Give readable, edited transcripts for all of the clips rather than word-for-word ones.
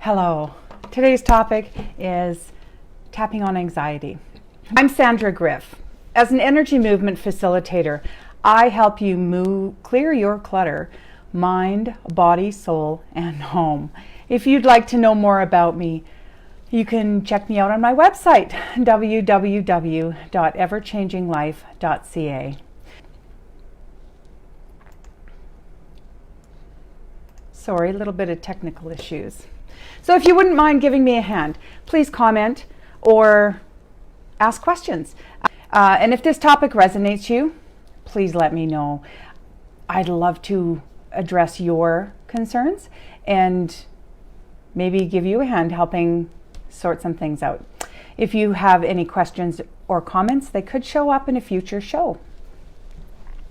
Hello. Today's topic is tapping on anxiety. I'm Sandra Griff. As an energy movement facilitator, I help you clear your clutter, mind, body, soul, and home. If you'd like to know more about me, you can check me out on my website, www.everchanginglife.ca. Sorry, a little bit of technical issues. So if you wouldn't mind giving me a hand, please comment or ask questions. And if this topic resonates you, please let me know. I'd love to address your concerns and maybe give you a hand helping sort some things out. If you have any questions or comments, they could show up in a future show.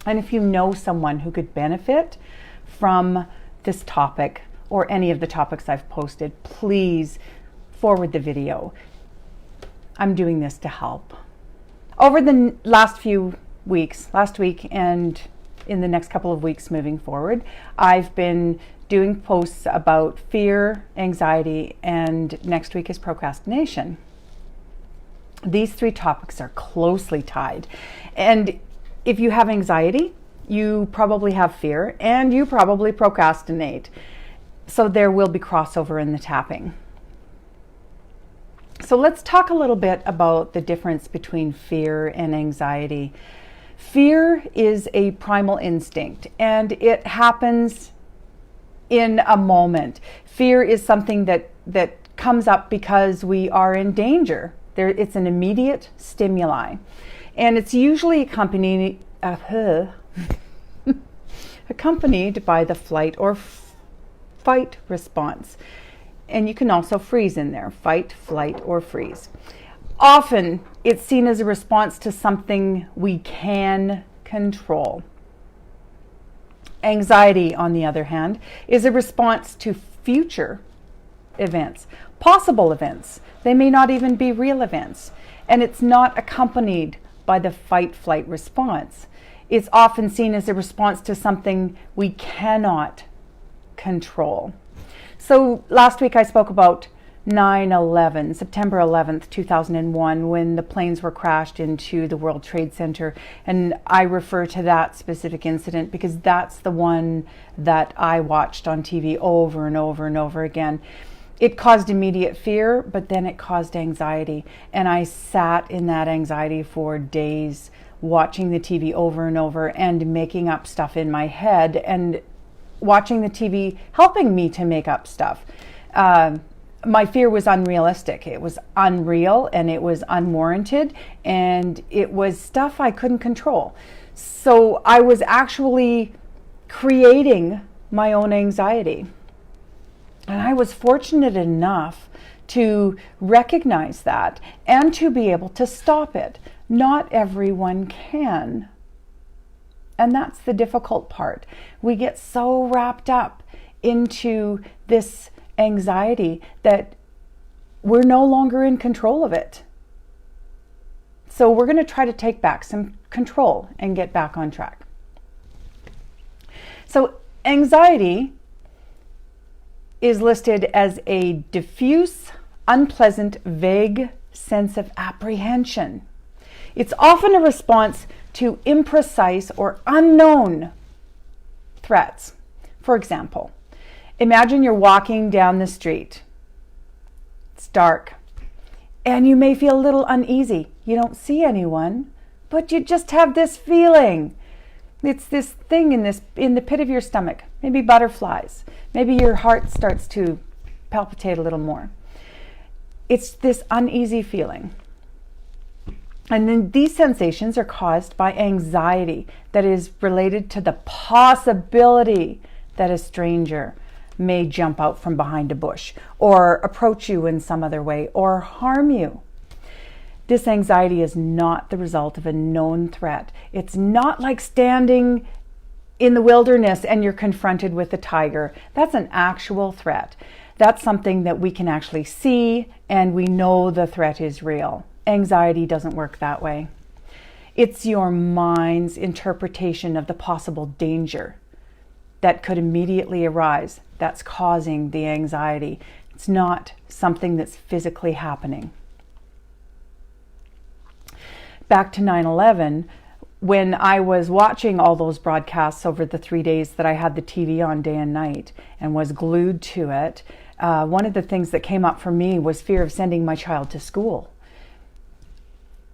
And if you know someone who could benefit from this topic or any of the topics I've posted, please forward the video. I'm doing this to help. Over the last few weeks, last week and in the next couple of weeks moving forward, I've been doing posts about fear, anxiety, and next week is procrastination. These three topics are closely tied. And if you have anxiety, you probably have fear and you probably procrastinate. So there will be crossover in the tapping. So let's talk a little bit about the difference between fear and anxiety. Fear is a primal instinct and it happens in a moment. Fear is something that comes up because we are in danger. It's an immediate stimuli. And it's usually accompanied by the flight or fight response. And you can also freeze in there, fight, flight, or freeze. Often it's seen as a response to something we can control. Anxiety, on the other hand, is a response to future events, possible events. They may not even be real events. And it's not accompanied by the fight-flight response. It's often seen as a response to something we cannot control. So last week I spoke about 9/11, September 11th, 2001, when the planes were crashed into the World Trade Center. And I refer to that specific incident because that's the one that I watched on TV over and over and over again. It caused immediate fear, but then it caused anxiety. And I sat in that anxiety for days, watching the TV over and over and making up stuff in my head, and watching the TV helping me to make up stuff. My fear was unrealistic. It was unreal and it was unwarranted and it was stuff I couldn't control. So I was actually creating my own anxiety. And I was fortunate enough to recognize that and to be able to stop it. Not everyone can. And that's the difficult part. We get so wrapped up into this anxiety that we're no longer in control of it. So we're going to try to take back some control and get back on track. So anxiety is listed as a diffuse, unpleasant, vague sense of apprehension. It's often a response to imprecise or unknown threats. For example, imagine you're walking down the street. It's dark and you may feel a little uneasy. You don't see anyone, but you just have this feeling. It's this thing in the pit of your stomach, maybe butterflies. Maybe your heart starts to palpitate a little more. It's this uneasy feeling. And then these sensations are caused by anxiety that is related to the possibility that a stranger may jump out from behind a bush or approach you in some other way or harm you. This anxiety is not the result of a known threat. It's not like standing in the wilderness and you're confronted with a tiger. That's an actual threat. That's something that we can actually see and we know the threat is real. Anxiety doesn't work that way. It's your mind's interpretation of the possible danger that could immediately arise that's causing the anxiety. It's not something that's physically happening. Back to 9/11, when I was watching all those broadcasts over the 3 days that I had the TV on day and night and was glued to it, one of the things that came up for me was fear of sending my child to school.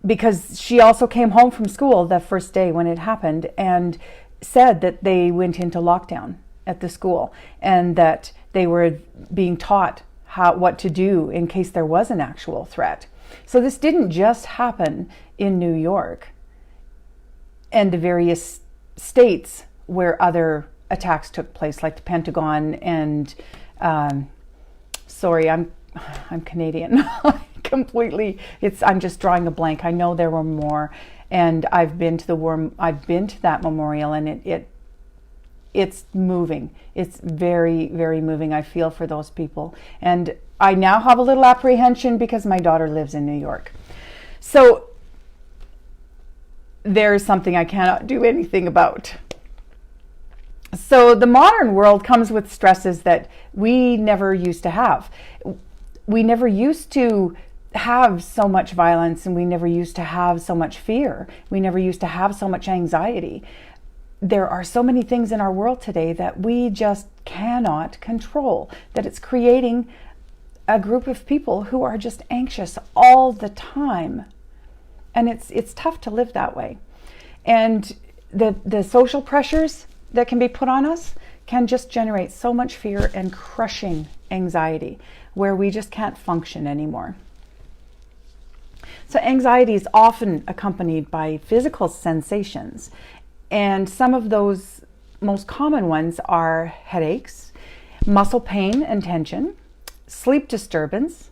Because she also came home from school the first day when it happened and said that they went into lockdown at the school and that they were being taught what to do in case there was an actual threat. So this didn't just happen in New York and the various states where other attacks took place, like the Pentagon and sorry, I'm Canadian. Completely, I'm just drawing a blank. I know there were more, and I've been to that memorial, and it's moving. It's very, very moving. I feel for those people, and I now have a little apprehension because my daughter lives in New York. So there's something I cannot do anything about. So the modern world comes with stresses that we never used to have. We never used to have so much violence, and we never used to have so much fear. We never used to have so much anxiety. There are so many things in our world today that we just cannot control, that it's creating a group of people who are just anxious all the time. And it's tough to live that way. And the social pressures that can be put on us can just generate so much fear and crushing anxiety where we just can't function anymore. So anxiety is often accompanied by physical sensations, and some of those most common ones are headaches, muscle pain and tension, sleep disturbance,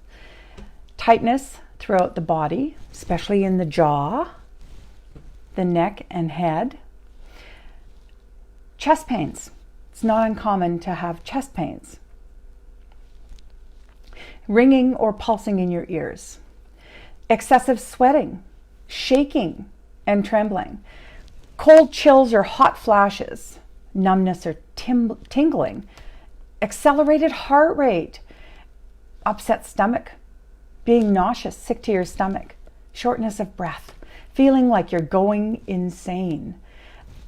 tightness throughout the body, especially in the jaw, the neck and head, chest pains. It's not uncommon to have chest pains, ringing or pulsing in your ears, excessive sweating, shaking and trembling, cold chills or hot flashes, numbness or tingling, accelerated heart rate, upset stomach, being nauseous, sick to your stomach, shortness of breath, feeling like you're going insane.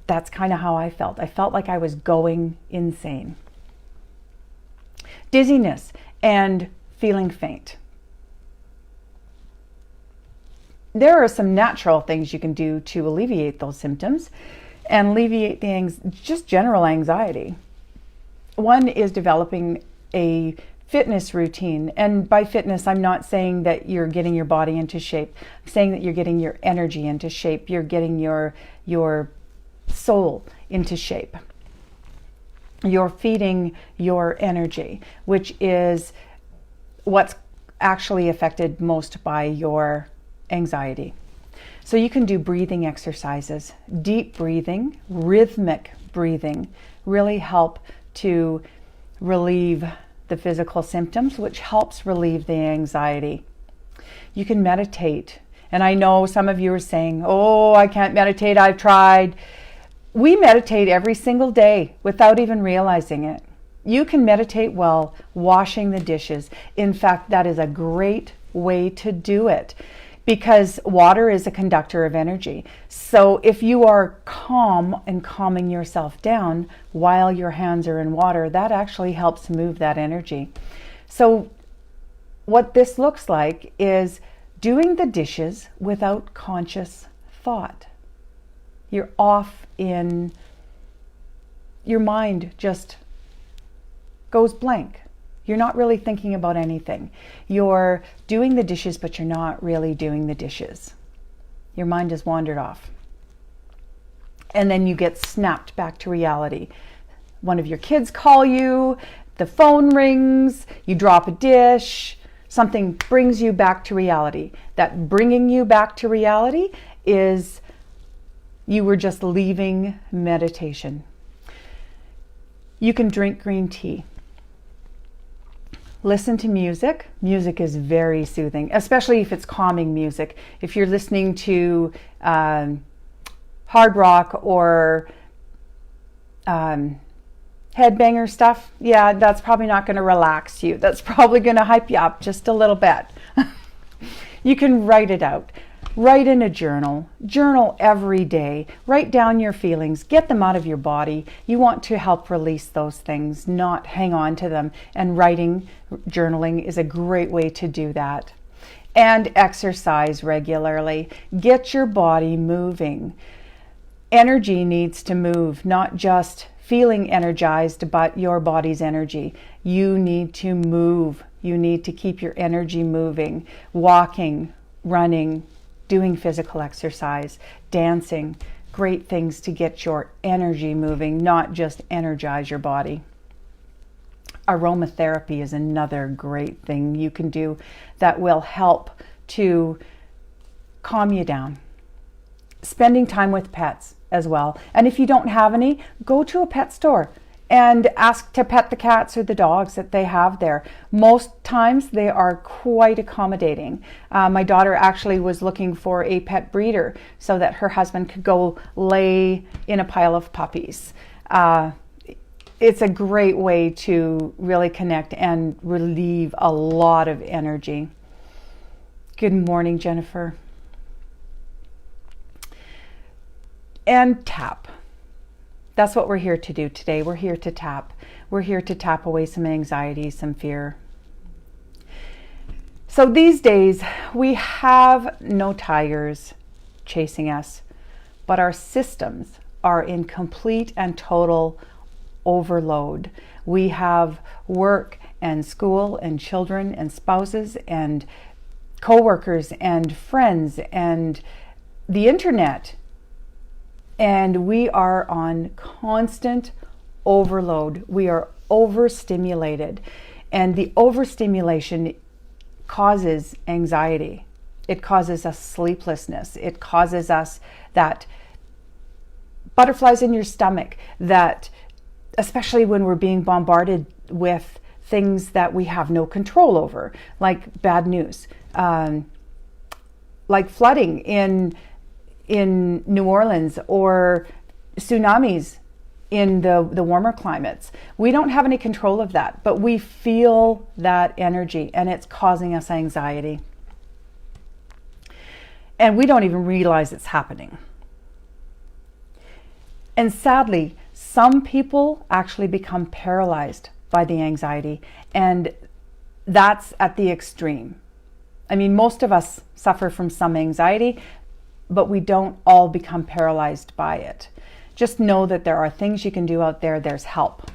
That's kind of how I felt. I felt like I was going insane. Dizziness and feeling faint. There are some natural things you can do to alleviate those symptoms and alleviate just general anxiety. One is developing a fitness routine. And by fitness, I'm not saying that you're getting your body into shape. I'm saying that you're getting your energy into shape. You're getting your soul into shape. You're feeding your energy, which is what's actually affected most by your anxiety. So you can do breathing exercises. Deep breathing, rhythmic breathing really help to relieve the physical symptoms, which helps relieve the anxiety. You can meditate. And I know some of you are saying, oh, I can't meditate, I've tried. We meditate every single day without even realizing it. You can meditate while washing the dishes. In fact, that is a great way to do it because water is a conductor of energy. So if you are calm and calming yourself down while your hands are in water, that actually helps move that energy. So what this looks like is doing the dishes without conscious thought. You're off in, your mind just goes blank. You're not really thinking about anything. You're doing the dishes, but you're not really doing the dishes. Your mind has wandered off. And then you get snapped back to reality. One of your kids call you, the phone rings, you drop a dish, something brings you back to reality. That bringing you back to reality is you were just leaving meditation. You can drink green tea. Listen to music. Music is very soothing, especially if it's calming music. If you're listening to hard rock or headbanger stuff, yeah, that's probably not going to relax you. That's probably going to hype you up just a little bit. You can write it out. Write in a journal. Journal every day. Write down your feelings. Get them out of your body. You want to help release those things, not hang on to them. And journaling is a great way to do that. And exercise regularly. Get your body moving. Energy needs to move, not just feeling energized, but your body's energy. You need to move. You need to keep your energy moving. Walking, running, doing physical exercise, dancing, great things to get your energy moving, not just energize your body. Aromatherapy is another great thing you can do that will help to calm you down. Spending time with pets as well. And if you don't have any, go to a pet store and ask to pet the cats or the dogs that they have there. Most times they are quite accommodating. My daughter actually was looking for a pet breeder so that her husband could go lay in a pile of puppies. It's a great way to really connect and relieve a lot of energy. Good morning, Jennifer. And tap. That's what we're here to do today. We're here to tap. We're here to tap away some anxiety, some fear. So these days, we have no tigers chasing us, but our systems are in complete and total overload. We have work and school and children and spouses and co-workers and friends and the internet. And we are on constant overload. We are overstimulated. And the overstimulation causes anxiety. It causes us sleeplessness. It causes us that butterflies in your stomach, that especially when we're being bombarded with things that we have no control over, like bad news, like flooding in New Orleans or tsunamis in the warmer climates. We don't have any control of that, but we feel that energy and it's causing us anxiety. And we don't even realize it's happening. And sadly, some people actually become paralyzed by the anxiety, and that's at the extreme. I mean, most of us suffer from some anxiety, but we don't all become paralyzed by it. Just know that there are things you can do out there. There's help.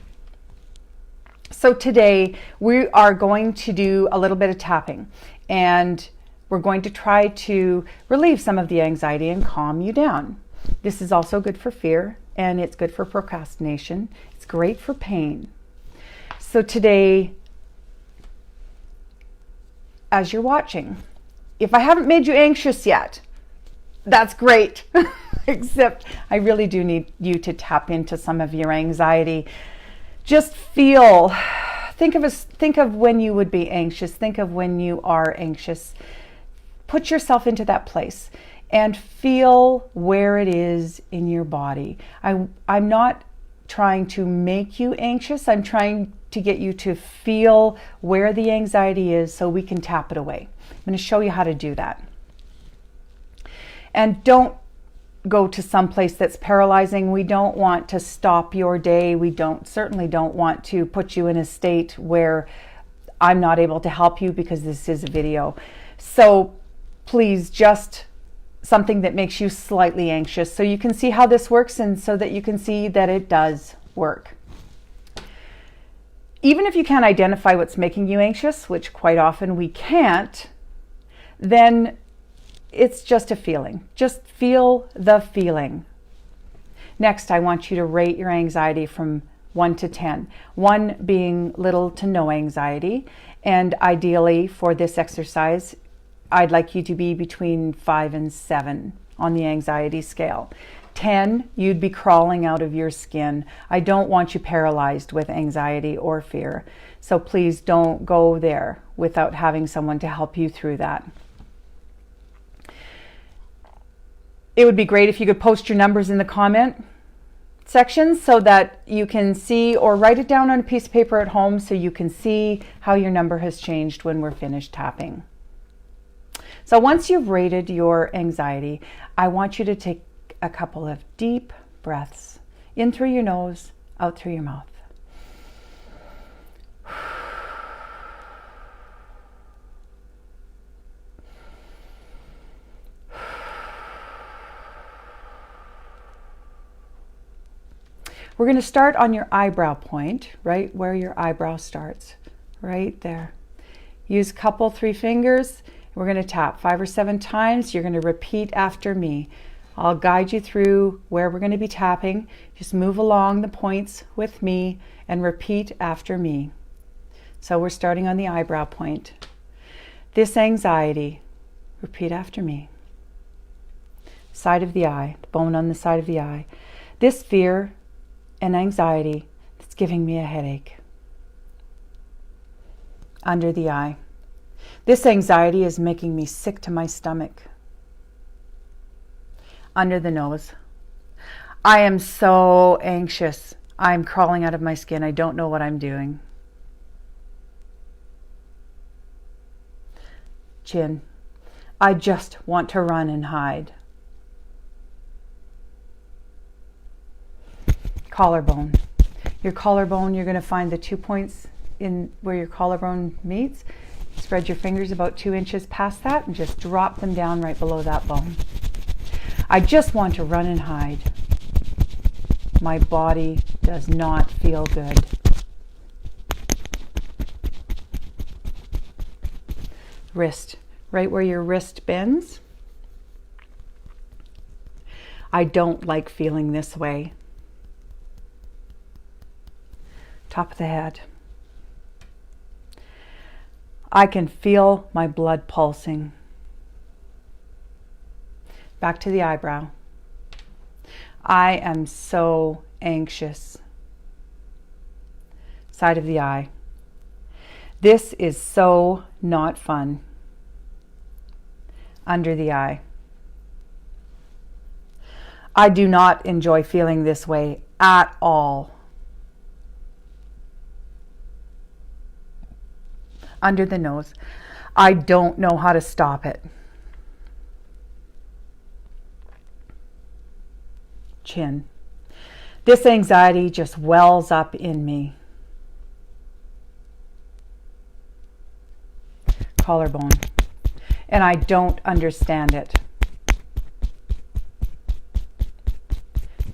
So today we are going to do a little bit of tapping, and we're going to try to relieve some of the anxiety and calm you down. This is also good for fear, and it's good for procrastination. It's great for pain. So today, as you're watching, if I haven't made you anxious yet, that's great. Except I really do need you to tap into some of your anxiety. Just think of when you would be anxious. Think of when you are anxious. Put yourself into that place and feel where it is in your body. I'm not trying to make you anxious. I'm trying to get you to feel where the anxiety is so we can tap it away. I'm going to show you how to do that. And don't go to some place that's paralyzing. We don't want to stop your day. We certainly don't want to put you in a state where I'm not able to help you because this is a video. So please, just something that makes you slightly anxious so you can see how this works and so that you can see that it does work. Even if you can't identify what's making you anxious, which quite often we can't, then it's just a feeling. Just feel the feeling. Next, I want you to rate your anxiety from 1 to 10. 1 being little to no anxiety. And ideally for this exercise, I'd like you to be between 5 and 7 on the anxiety scale. 10, you'd be crawling out of your skin. I don't want you paralyzed with anxiety or fear. So please don't go there without having someone to help you through that. It would be great if you could post your numbers in the comment sections so that you can see, or write it down on a piece of paper at home so you can see how your number has changed when we're finished tapping. So once you've rated your anxiety, I want you to take a couple of deep breaths in through your nose, out through your mouth. We're going to start on your eyebrow point, right where your eyebrow starts, right there. Use a couple, 3 fingers. We're going to tap 5 or 7 times. You're going to repeat after me. I'll guide you through where we're going to be tapping. Just move along the points with me and repeat after me. So we're starting on the eyebrow point. This anxiety, repeat after me. Side of the eye, the bone on the side of the eye. This fear and anxiety that's giving me a headache. Under the eye. This anxiety is making me sick to my stomach. Under the nose. I am so anxious. I'm crawling out of my skin. I don't know what I'm doing. Chin. I just want to run and hide. Collarbone. Your collarbone, you're going to find the 2 points in where your collarbone meets. Spread your fingers about 2 inches past that and just drop them down right below that bone. I just want to run and hide. My body does not feel good. Wrist, right where your wrist bends. I don't like feeling this way. Top of the head. I can feel my blood pulsing. Back to the eyebrow. I am so anxious. Side of the eye. This is so not fun. Under the eye. I do not enjoy feeling this way at all. Under the nose. I don't know how to stop it. Chin. This anxiety just wells up in me. Collarbone. And I don't understand it.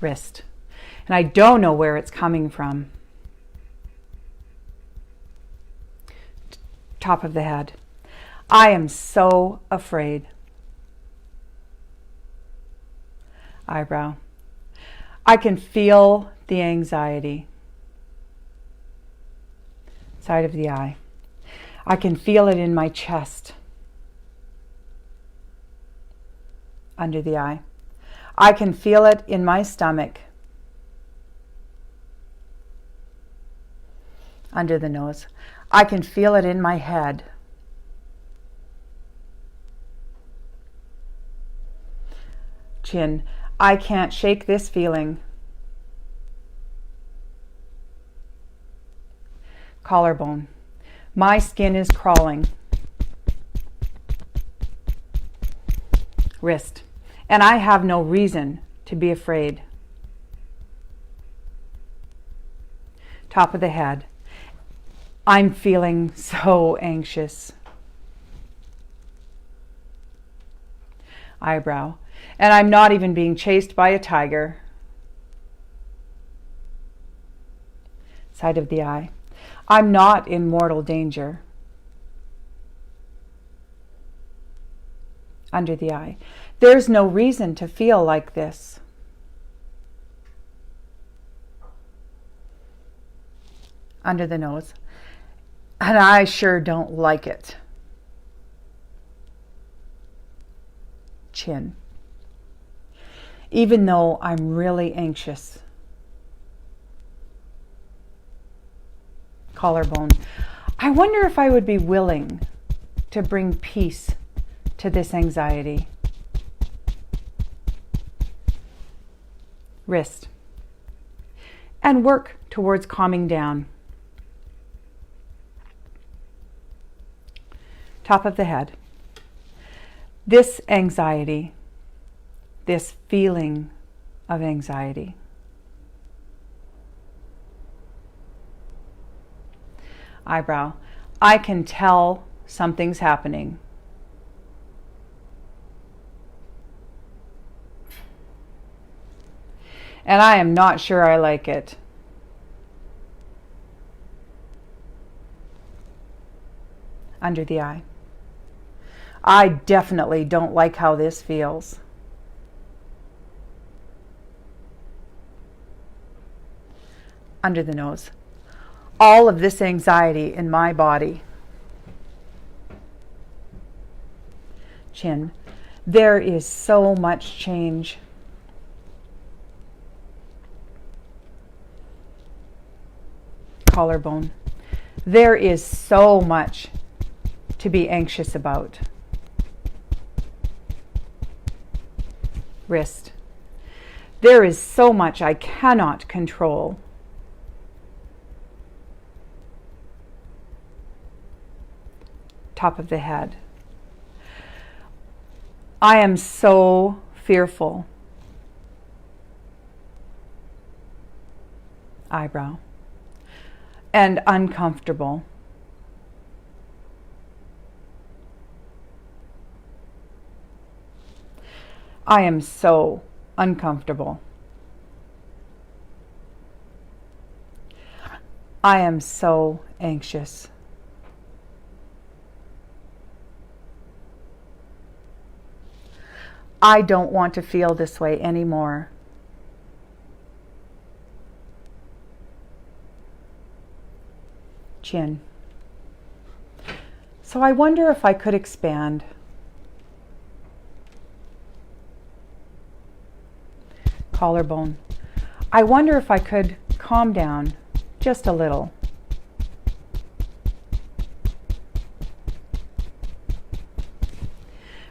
Wrist. And I don't know where it's coming from. Top of the head. I am so afraid. Eyebrow. I can feel the anxiety. Side of the eye. I can feel it in my chest. Under the eye. I can feel it in my stomach. Under the nose. I can feel it in my head. Chin. I can't shake this feeling. Collarbone. My skin is crawling. Wrist. And I have no reason to be afraid. Top of the head. I'm feeling so anxious. Eyebrow. And I'm not even being chased by a tiger. Side of the eye. I'm not in mortal danger. Under the eye. There's no reason to feel like this. Under the nose. And I sure don't like it. Chin. Even though I'm really anxious. Collarbone. I wonder if I would be willing to bring peace to this anxiety. Wrist. and work towards calming down. Top of the head. This anxiety, this feeling of anxiety. Eyebrow. I can tell something's happening. And I am not sure I like it. Under the eye. I definitely don't like how this feels. Under the nose. All of this anxiety in my body. Chin. There is so much change. Collarbone. There is so much to be anxious about. Wrist. There is so much I cannot control. Top of the head. I am so fearful. Eyebrow. And uncomfortable. I am so uncomfortable. I am so anxious. I don't want to feel this way anymore. Chin. So I wonder if I could expand. Collarbone. I wonder if I could calm down just a little.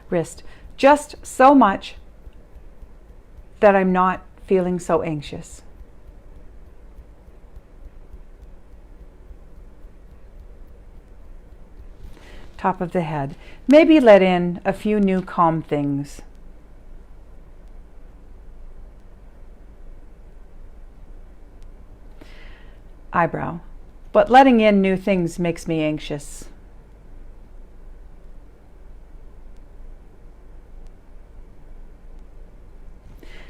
Wrist. Just so much that I'm not feeling so anxious. Top of the head. Maybe let in a few new calm things. Eyebrow. But letting in new things makes me anxious.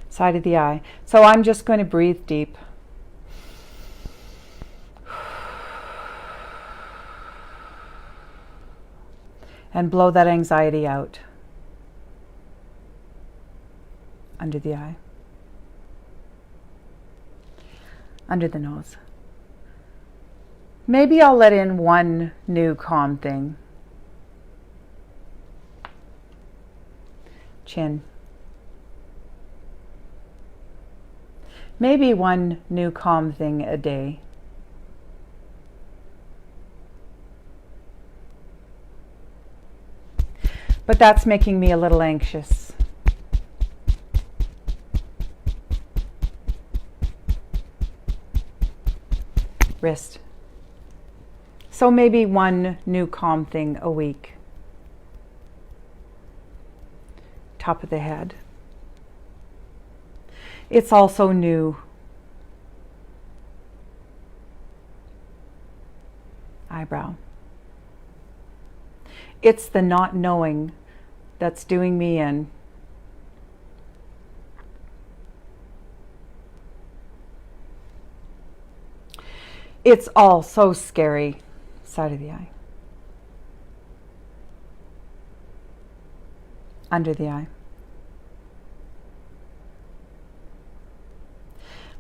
Side of the eye. So I'm just going to breathe deep. And blow that anxiety out. Under the eye. Under the nose. Maybe I'll let in one new calm thing. Chin. Maybe one new calm thing a day. But that's making me a little anxious. Wrist. So maybe one new calm thing a week. Top of the head. It's also new. Eyebrow. It's the not knowing that's doing me in. It's all so scary. Side of the eye. Under the eye.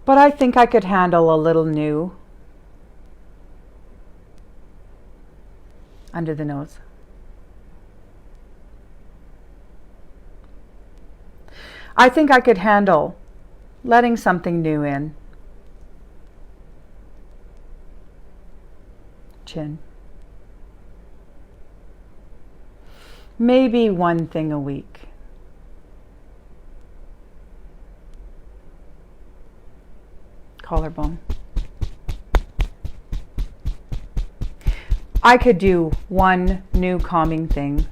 But I think I could handle a little new. Under the nose. I think I could handle letting something new in. Chin. Maybe one thing a week. Collarbone. I could do one new calming thing.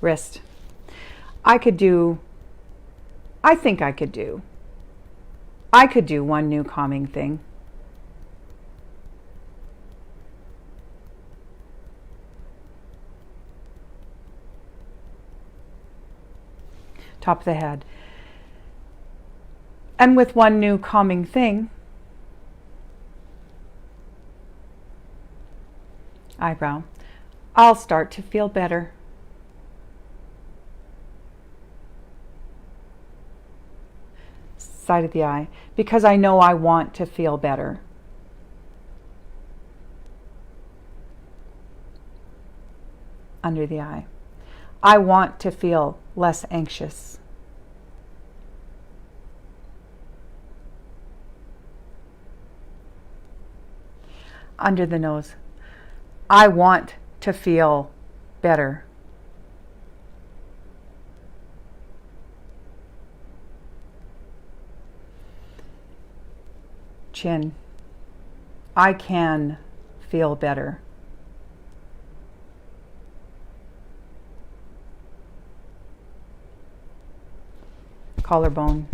Wrist. I could do one new calming thing. Top of the head. And with one new calming thing, eyebrow, I'll start to feel better. Side of the eye, because I know I want to feel better. Under the eye, I want to feel less anxious. Under the nose, I want to feel better. Chin, I can feel better. Collarbone,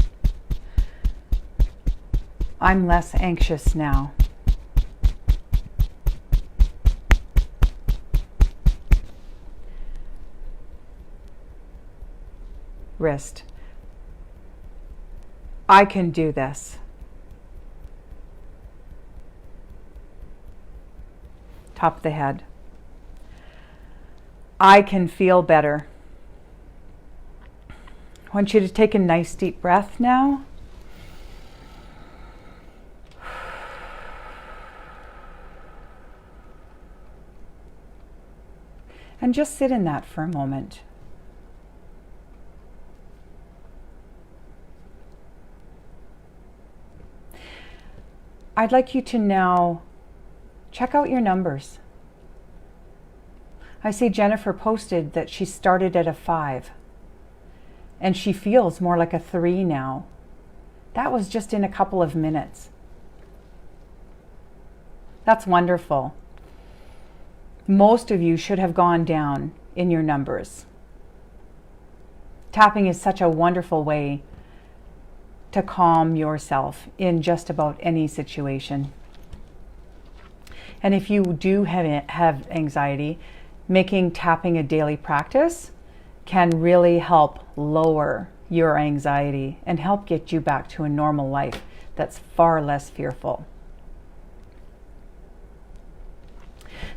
I'm less anxious now. Wrist, I can do this. Top of the head, I can feel better. I want you to take a nice deep breath now. And just sit in that for a moment. I'd like you to now check out your numbers. I see Jennifer posted that she started at a 5 and she feels more like a 3 now. That was just in a couple of minutes. That's wonderful. Most of you should have gone down in your numbers. Tapping is such a wonderful way to calm yourself in just about any situation. And if you do have anxiety, making tapping a daily practice can really help lower your anxiety and help get you back to a normal life that's far less fearful.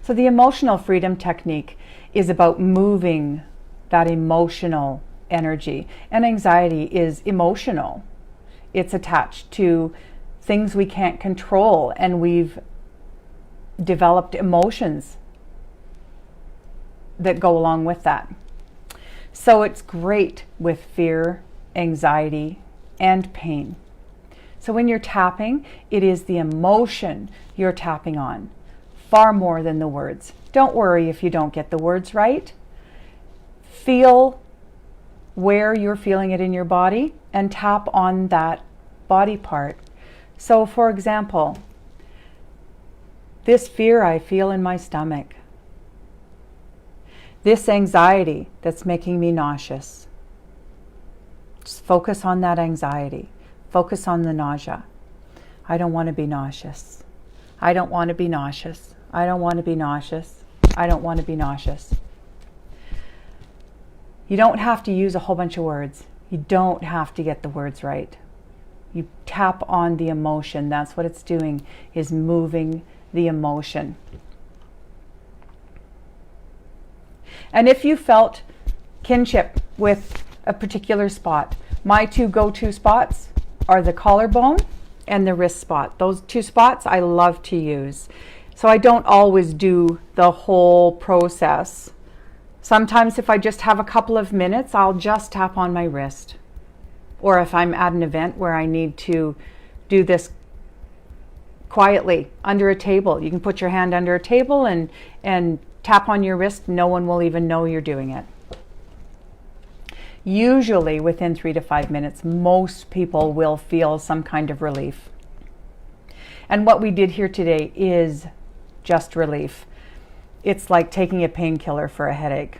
So the emotional freedom technique is about moving that emotional energy. And anxiety is emotional. It's attached to things we can't control, and we've developed emotions that go along with that. So it's great with fear, anxiety, and pain. So when you're tapping, it is the emotion you're tapping on, far more than the words. Don't worry if you don't get the words right. Feel where you're feeling it in your body and tap on that body part. So for example, this fear I feel in my stomach. This anxiety that's making me nauseous. Just focus on that anxiety. Focus on the nausea. I don't want to be nauseous. I don't want to be nauseous. I don't want to be nauseous. I don't want to be nauseous. You don't have to use a whole bunch of words. You don't have to get the words right. You tap on the emotion. That's what it's doing, is moving the emotion. And if you felt kinship with a particular spot, my two go-to spots are the collarbone and the wrist spot. Those two spots I love to use. So I don't always do the whole process. Sometimes if I just have a couple of minutes, I'll just tap on my wrist. Or if I'm at an event where I need to do this quietly under a table, you can put your hand under a table and tap on your wrist. No one will even know you're doing it. Usually within 3 to 5 minutes, most people will feel some kind of relief. And what we did here today is just relief. It's like taking a painkiller for a headache.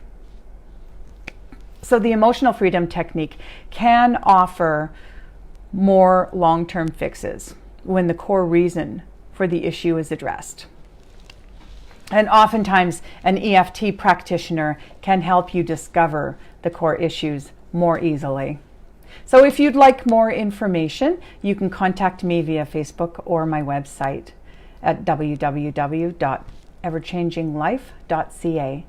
So the emotional freedom technique can offer more long-term fixes when the core reason for the issue is addressed. And oftentimes an EFT practitioner can help you discover the core issues more easily. So if you'd like more information, you can contact me via Facebook or my website at www.everchanginglife.ca.